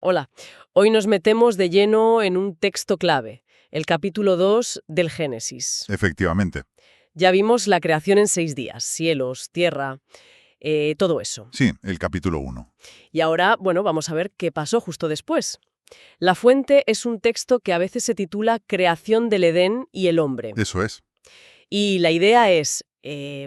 Hola, hoy nos metemos de lleno en un texto clave, el capítulo 2 del Génesis. Efectivamente. Ya vimos la creación en 6 días, cielos, tierra, todo eso. Sí, el capítulo 1. Y ahora, bueno, vamos a ver qué pasó justo después. La Fuente es un texto que a veces se titula Creación del Edén y el hombre. Eso es. Y la idea es,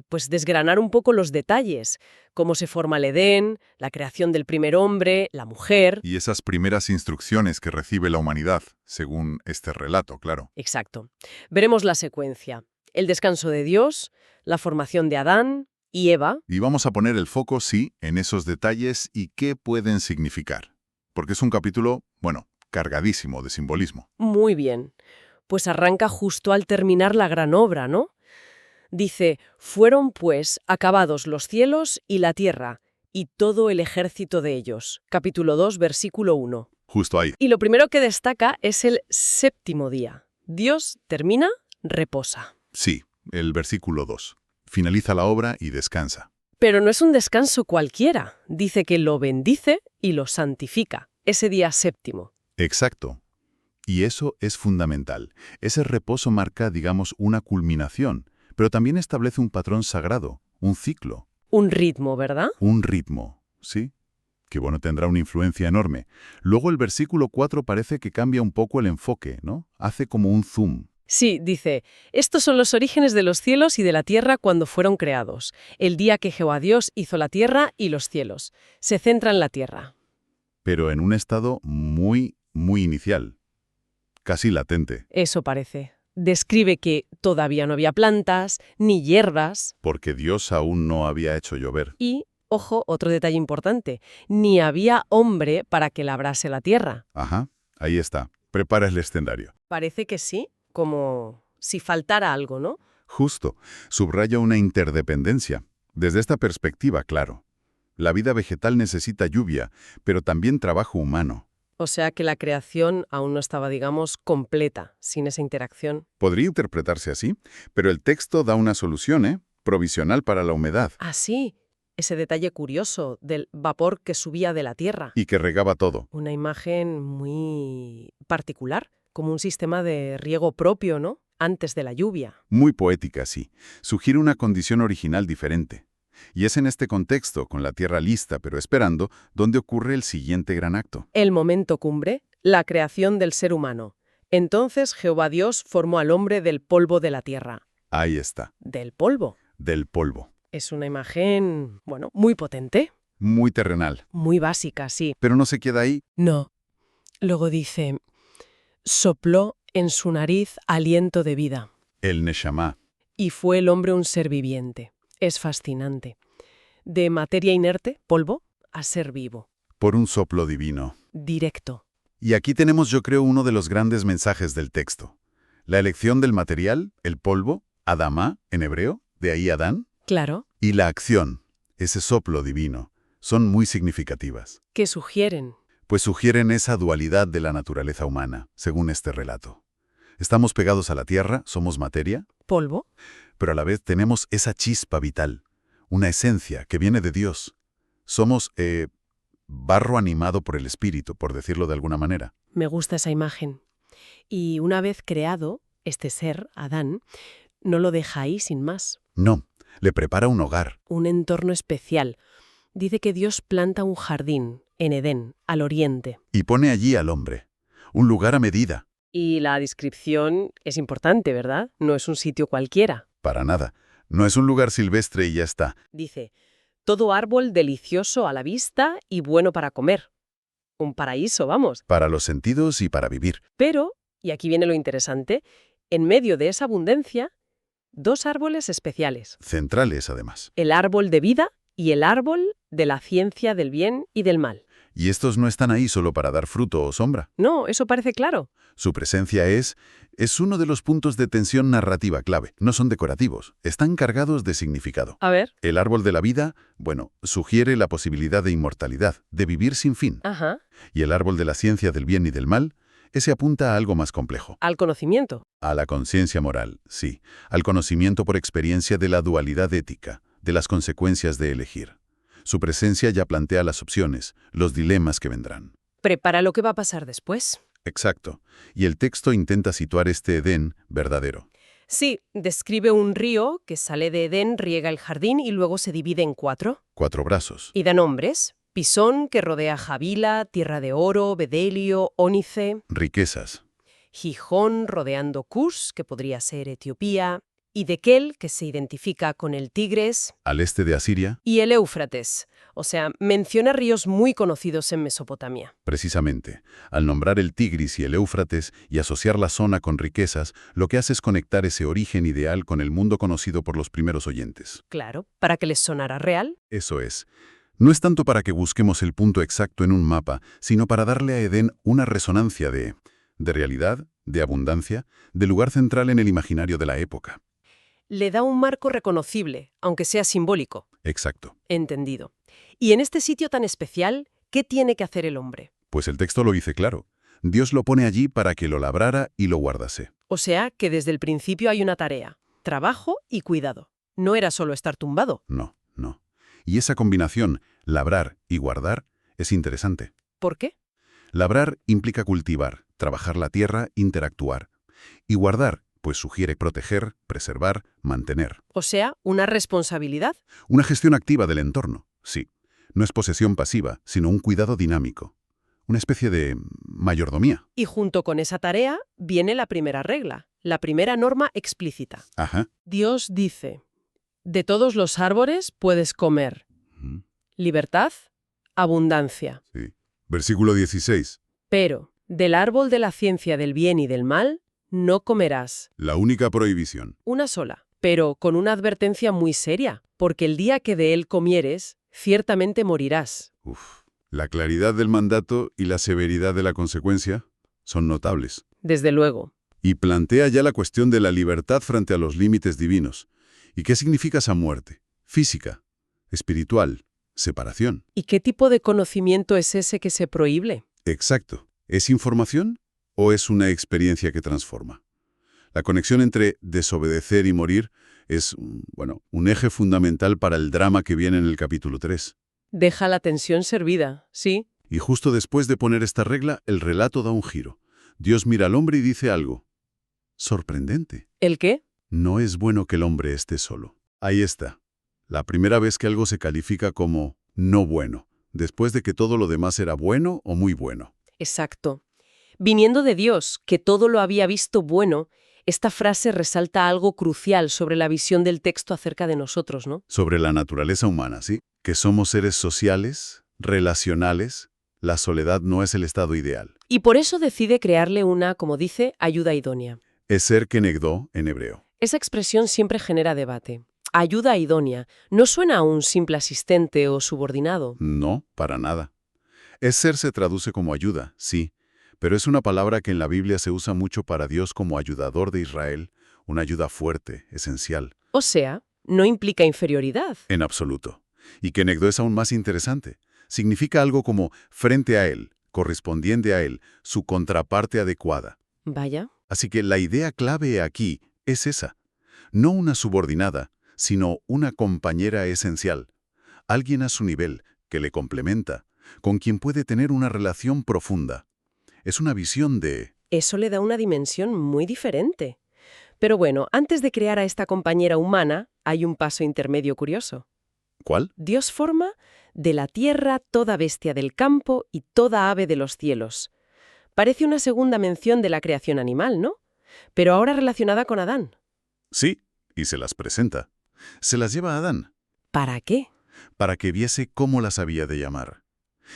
pues, desgranar un poco los detalles, cómo se forma el Edén, la creación del primer hombre, la mujer. Y esas primeras instrucciones que recibe la humanidad, según este relato, claro. Exacto. Veremos la secuencia. El descanso de Dios, la formación de Adán y Eva. Y vamos a poner el foco, sí, en esos detalles y qué pueden significar. Porque es un capítulo, bueno, cargadísimo de simbolismo. Muy bien. Pues arranca justo al terminar la gran obra, ¿no? Dice, fueron pues acabados los cielos y la tierra, y todo el ejército de ellos. Capítulo 2, versículo 1. Justo ahí. Y lo primero que destaca es el séptimo día. Dios termina, reposa. Sí, el versículo 2. Finaliza la obra y descansa. Pero no es un descanso cualquiera. Dice que lo bendice y lo santifica, ese día séptimo. Exacto. Y eso es fundamental. Ese reposo marca, digamos, una culminación, pero también establece un patrón sagrado, un ciclo, Un ritmo, ¿verdad? un ritmo, ¿sí? Que bueno, tendrá una influencia enorme. Luego el versículo 4 parece que cambia un poco el enfoque, ¿no? Hace como un zoom. Sí, dice, estos son los orígenes de los cielos y de la tierra cuando fueron creados, el día que Jehová Dios hizo la tierra y los cielos. Se centra en la tierra. Pero en un estado muy, muy inicial. Casi latente. Eso parece. Describe que todavía no había plantas, ni hierbas, Porque Dios aún no había hecho llover. y, ojo, otro detalle importante, ni había hombre para que labrase la tierra. Ajá, ahí está. Prepara el escenario. Parece que sí, como si faltara algo, ¿no? Justo. Subraya una interdependencia. Desde esta perspectiva, claro. La vida vegetal necesita lluvia, pero también trabajo humano. O sea que la creación aún no estaba, digamos, completa, sin esa interacción. Podría interpretarse así, pero el texto da una solución, provisional para la humedad, Ah, sí, ese detalle curioso del vapor que subía de la tierra. y que regaba todo. Una imagen muy particular, como un sistema de riego propio, ¿no? Antes de la lluvia. Muy poética, sí. Sugiere una condición original diferente. Y es en este contexto, con la tierra lista pero esperando, donde ocurre el siguiente gran acto. El momento cumbre, la creación del ser humano. Entonces Jehová Dios formó al hombre del polvo de la tierra. Ahí está, ¿Del polvo? del polvo. Es una imagen, bueno, muy potente, Muy terrenal. muy básica, sí. Pero no se queda ahí. No. Luego dice, sopló en su nariz aliento de vida. El Neshama. Y fue el hombre un ser viviente. Es fascinante. De materia inerte, polvo, a ser vivo. Por un soplo divino. Directo. Y aquí tenemos, yo creo, uno de los grandes mensajes del texto. La elección del material, el polvo, Adamá, en hebreo, de ahí Adán, Claro. y la acción, ese soplo divino, son muy significativas. ¿Qué sugieren? Pues sugieren esa dualidad de la naturaleza humana, según este relato. Estamos pegados a la tierra, somos materia, ¿Polvo? pero a la vez tenemos esa chispa vital, una esencia que viene de Dios. Somos barro animado por el espíritu, por decirlo de alguna manera. Me gusta esa imagen. Y una vez creado, este ser, Adán, no lo deja ahí sin más. No, le prepara un hogar. Un entorno especial. Dice que Dios planta un jardín, en Edén, al oriente. Y pone allí al hombre, un lugar a medida. Y la descripción es importante, ¿verdad? No es un sitio cualquiera. Para nada. No es un lugar silvestre y ya está. Dice, todo árbol delicioso a la vista y bueno para comer. Un paraíso, vamos. Para los sentidos y para vivir. Pero, y aquí viene lo interesante, en medio de esa abundancia, dos árboles especiales. Centrales, además. El árbol de vida y el árbol de la ciencia del bien y del mal. Y estos no están ahí solo para dar fruto o sombra. No, eso parece claro. Su presencia es uno de los puntos de tensión narrativa clave. No son decorativos, están cargados de significado. A ver. El árbol de la vida, bueno, sugiere la posibilidad de inmortalidad, de vivir sin fin. Ajá. Y el árbol de la ciencia del bien y del mal, ese apunta a algo más complejo. Al conocimiento. A la conciencia moral, sí. Al conocimiento por experiencia de la dualidad ética, de las consecuencias de elegir. Su presencia ya plantea las opciones, los dilemas que vendrán. Prepara lo que va a pasar después. Exacto. Y el texto intenta situar este Edén verdadero. Sí, describe un río que sale de Edén, riega el jardín y luego se divide en 4. 4 brazos. Y da nombres. Pisón, que rodea Javila, tierra de oro, Bedelio, ónice. Riquezas. Gijón, rodeando Cus, que podría ser Etiopía. Y Dekel, que se identifica con el Tigres. Al este de Asiria, Y el Éufrates. O sea, menciona ríos muy conocidos en Mesopotamia. precisamente. Al nombrar el Tigris y el Éufrates y asociar la zona con riquezas, lo que hace es conectar ese origen ideal con el mundo conocido por los primeros oyentes. Claro, para que les sonara real. Eso es. No es tanto para que busquemos el punto exacto en un mapa, sino para darle a Edén una resonancia de realidad, de abundancia, de lugar central en el imaginario de la época. Le da un marco reconocible, aunque sea simbólico. Exacto. Entendido. Y en este sitio tan especial, ¿qué tiene que hacer el hombre? Pues el texto lo dice claro. Dios lo pone allí para que lo labrara y lo guardase. O sea, que desde el principio hay una tarea: trabajo y cuidado. No era solo estar tumbado. No, no. Y esa combinación, labrar y guardar, es interesante. ¿Por qué? Labrar implica cultivar, trabajar la tierra, interactuar. Y guardar, pues sugiere proteger, preservar, mantener. O sea, una responsabilidad. Una gestión activa del entorno, sí. No es posesión pasiva, sino un cuidado dinámico. Una especie de mayordomía. Y junto con esa tarea viene la primera regla, la primera norma explícita. Ajá. Dios dice: de todos los árboles puedes comer. Ujú. Libertad, abundancia. Sí. Versículo 16. Pero del árbol de la ciencia del bien y del mal no comerás. La única prohibición. Una sola, pero con una advertencia muy seria, porque el día que de él comieres, ciertamente morirás. Uf. La claridad del mandato y la severidad de la consecuencia son notables. Desde luego. Y plantea ya la cuestión de la libertad frente a los límites divinos. ¿Y qué significa esa muerte? Física, espiritual, separación. ¿Y qué tipo de conocimiento es ese que se prohíbe? Exacto. ¿Es información o es una experiencia que transforma? La conexión entre desobedecer y morir es, un eje fundamental para el drama que viene en el capítulo 3. Deja la tensión servida, ¿sí? Y justo después de poner esta regla, el relato da un giro. Dios mira al hombre y dice algo sorprendente. ¿El qué? No es bueno que el hombre esté solo. Ahí está. La primera vez que algo se califica como no bueno, después de que todo lo demás era bueno o muy bueno. Exacto. Viniendo de Dios, que todo lo había visto bueno, esta frase resalta algo crucial sobre la visión del texto acerca de nosotros, ¿no? Sobre la naturaleza humana, ¿sí? Que somos seres sociales, relacionales. La soledad no es el estado ideal. Y por eso decide crearle una, como dice, ayuda idónea. Es ser kenegdó en hebreo. Esa expresión siempre genera debate. Ayuda idónea no suena a un simple asistente o subordinado. No, para nada. Es ser se traduce como ayuda, sí, pero es una palabra que en la Biblia se usa mucho para Dios como ayudador de Israel, una ayuda fuerte, esencial. O sea, no implica inferioridad. En absoluto. Y kenegdó es aún más interesante. Significa algo como frente a él, correspondiente a él, su contraparte adecuada. Vaya. Así que la idea clave aquí es esa. No una subordinada, sino una compañera esencial. Alguien a su nivel, que le complementa, con quien puede tener una relación profunda. Es una visión de... Eso le da una dimensión muy diferente. Pero bueno, antes de crear a esta compañera humana, hay un paso intermedio curioso. ¿Cuál? Dios forma de la tierra toda bestia del campo y toda ave de los cielos. Parece una segunda mención de la creación animal, ¿no? Pero ahora relacionada con Adán. Sí, y se las presenta. Se las lleva a Adán, ¿Para qué? para que viese cómo las había de llamar.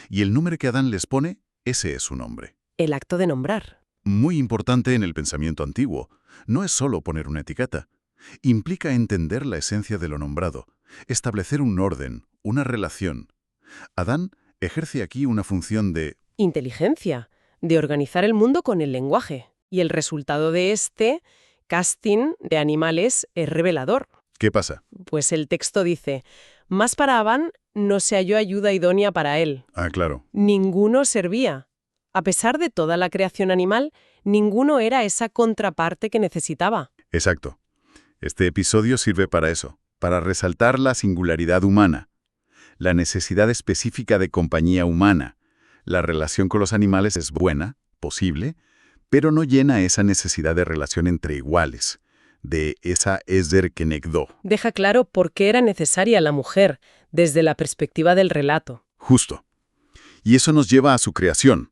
Y el nombre que Adán les pone, ese es su nombre. El acto de nombrar. Muy importante en el pensamiento antiguo. No es solo poner una etiqueta. Implica entender la esencia de lo nombrado, establecer un orden, una relación. Adán ejerce aquí una función de... Inteligencia, de organizar el mundo con el lenguaje. Y el resultado de este casting de animales es revelador. ¿Qué pasa? Pues el texto dice: más para Adán no se halló ayuda idónea para él. Ah, claro. Ninguno servía. A pesar de toda la creación animal, ninguno era esa contraparte que necesitaba. Exacto. Este episodio sirve para eso, para resaltar la singularidad humana, la necesidad específica de compañía humana, La relación con los animales es buena, posible, pero no llena esa necesidad de relación entre iguales, de esa Esder Kenegdo. Deja claro por qué era necesaria la mujer, desde la perspectiva del relato. Justo. Y eso nos lleva a su creación,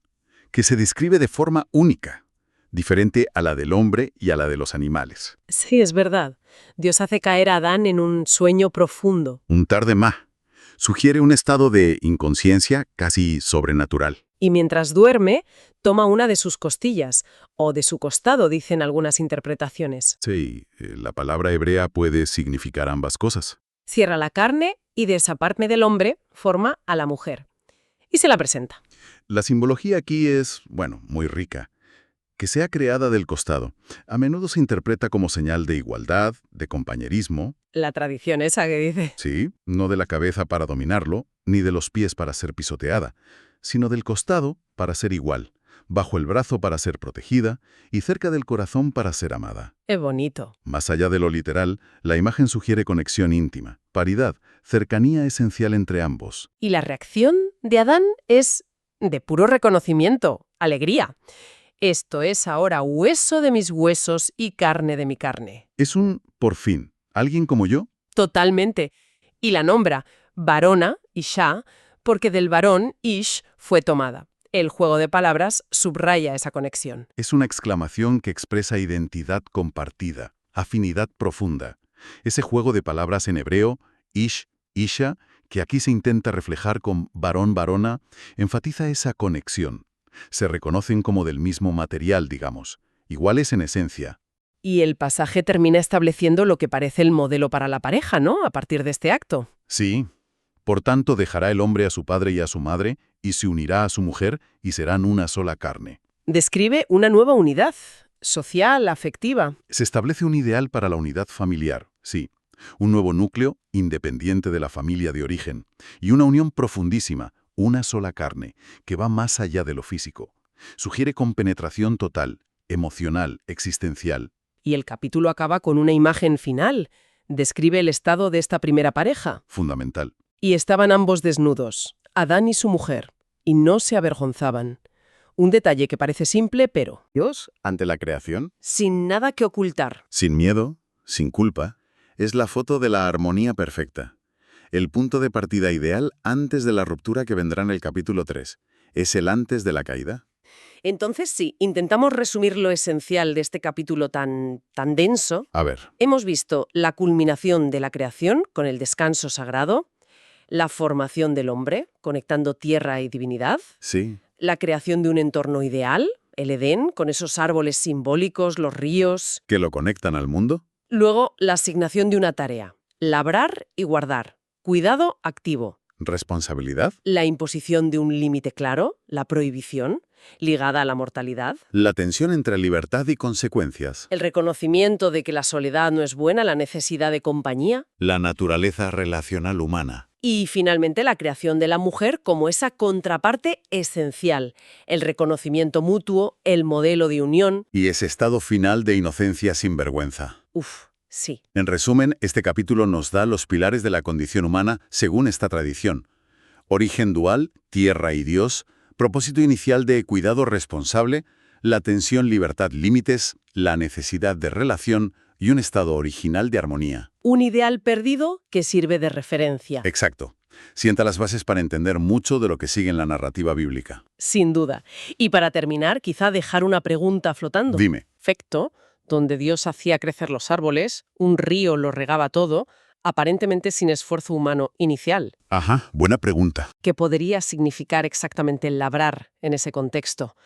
que se describe de forma única, diferente a la del hombre y a la de los animales. Sí, es verdad. Dios hace caer a Adán en un sueño profundo. Un tardemá. Sugiere un estado de inconsciencia casi sobrenatural. Y mientras duerme, toma una de sus costillas, o de su costado, dicen algunas interpretaciones. Sí, la palabra hebrea puede significar ambas cosas. Cierra la carne y de esa parte del hombre forma a la mujer. Y se la presenta. La simbología aquí es, bueno, muy rica. Que sea creada del costado, a menudo se interpreta como señal de igualdad, de compañerismo, La tradición esa que dice. sí, no de la cabeza para dominarlo, ni de los pies para ser pisoteada, sino del costado para ser igual, bajo el brazo para ser protegida y cerca del corazón para ser amada. Es bonito. Más allá de lo literal, la imagen sugiere conexión íntima, paridad, cercanía esencial entre ambos. Y la reacción de Adán es de puro reconocimiento, alegría. Esto es ahora hueso de mis huesos y carne de mi carne. Es un, por fin, alguien como yo. Totalmente. Y la nombra varona, Isha, porque del varón, Ish, fue tomada. El juego de palabras subraya esa conexión. Es una exclamación que expresa identidad compartida, afinidad profunda. Ese juego de palabras en hebreo, ish, isha, que aquí se intenta reflejar con varón, varona, enfatiza esa conexión. Se reconocen como del mismo material, digamos, iguales en esencia. Y el pasaje termina estableciendo lo que parece el modelo para la pareja, ¿no? A partir de este acto. Sí. Por tanto, dejará el hombre a su padre y a su madre, y se unirá a su mujer, y serán una sola carne. Describe una nueva unidad, social, afectiva. Se establece un ideal para la unidad familiar, sí. Un nuevo núcleo, independiente de la familia de origen, y una unión profundísima, una sola carne, que va más allá de lo físico. Sugiere compenetración total, emocional, existencial. Y el capítulo acaba con una imagen final. Describe el estado de esta primera pareja. Fundamental. Y estaban ambos desnudos, Adán y su mujer, y no se avergonzaban. Un detalle que parece simple, pero Dios, ante la creación, sin nada que ocultar. sin miedo, sin culpa, es la foto de la armonía perfecta. El punto de partida ideal antes de la ruptura que vendrá en el capítulo 3. Es el antes de la caída. Entonces, sí, intentamos resumir lo esencial de este capítulo tan denso. A ver, Hemos visto la culminación de la creación con el descanso sagrado, la formación del hombre, conectando tierra y divinidad, sí, la creación de un entorno ideal, el Edén, con esos árboles simbólicos, los ríos. que lo conectan al mundo. Luego, la asignación de una tarea, labrar y guardar, cuidado activo. Responsabilidad. La imposición de un límite claro, la prohibición, ligada a la mortalidad. La tensión entre libertad y consecuencias. El reconocimiento de que la soledad no es buena, la necesidad de compañía. La naturaleza relacional humana. Y finalmente la creación de la mujer como esa contraparte esencial, el reconocimiento mutuo, el modelo de unión. Y ese estado final de inocencia sin vergüenza. Uf, sí. En resumen, este capítulo nos da los pilares de la condición humana según esta tradición. Origen dual, tierra y Dios, propósito inicial de cuidado responsable, la tensión libertad-límites, la necesidad de relación y un estado original de armonía. Un ideal perdido que sirve de referencia. Exacto. Sienta las bases para entender mucho de lo que sigue en la narrativa bíblica. Sin duda. Y para terminar, quizá dejar una pregunta flotando. Dime. Perfecto, donde Dios hacía crecer los árboles, un río lo regaba todo, aparentemente sin esfuerzo humano inicial. Ajá, buena pregunta. ¿Qué podría significar exactamente el labrar en ese contexto?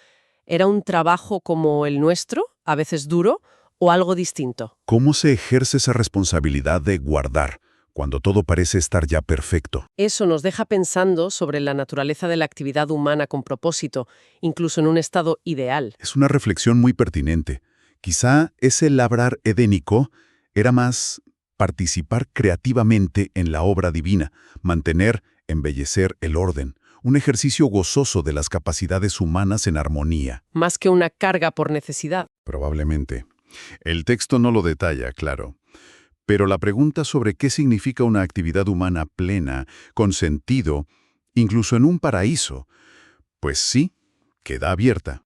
¿Era un trabajo como el nuestro, a veces duro, o algo distinto? ¿Cómo se ejerce esa responsabilidad de guardar cuando todo parece estar ya perfecto? Eso nos deja pensando sobre la naturaleza de la actividad humana con propósito, incluso en un estado ideal. Es una reflexión muy pertinente. Quizá ese labrar edénico era más participar creativamente en la obra divina, mantener, embellecer el orden, un ejercicio gozoso de las capacidades humanas en armonía. Más que una carga por necesidad. Probablemente. El texto no lo detalla, claro. Pero la pregunta sobre qué significa una actividad humana plena, con sentido, incluso en un paraíso, Pues sí, queda abierta.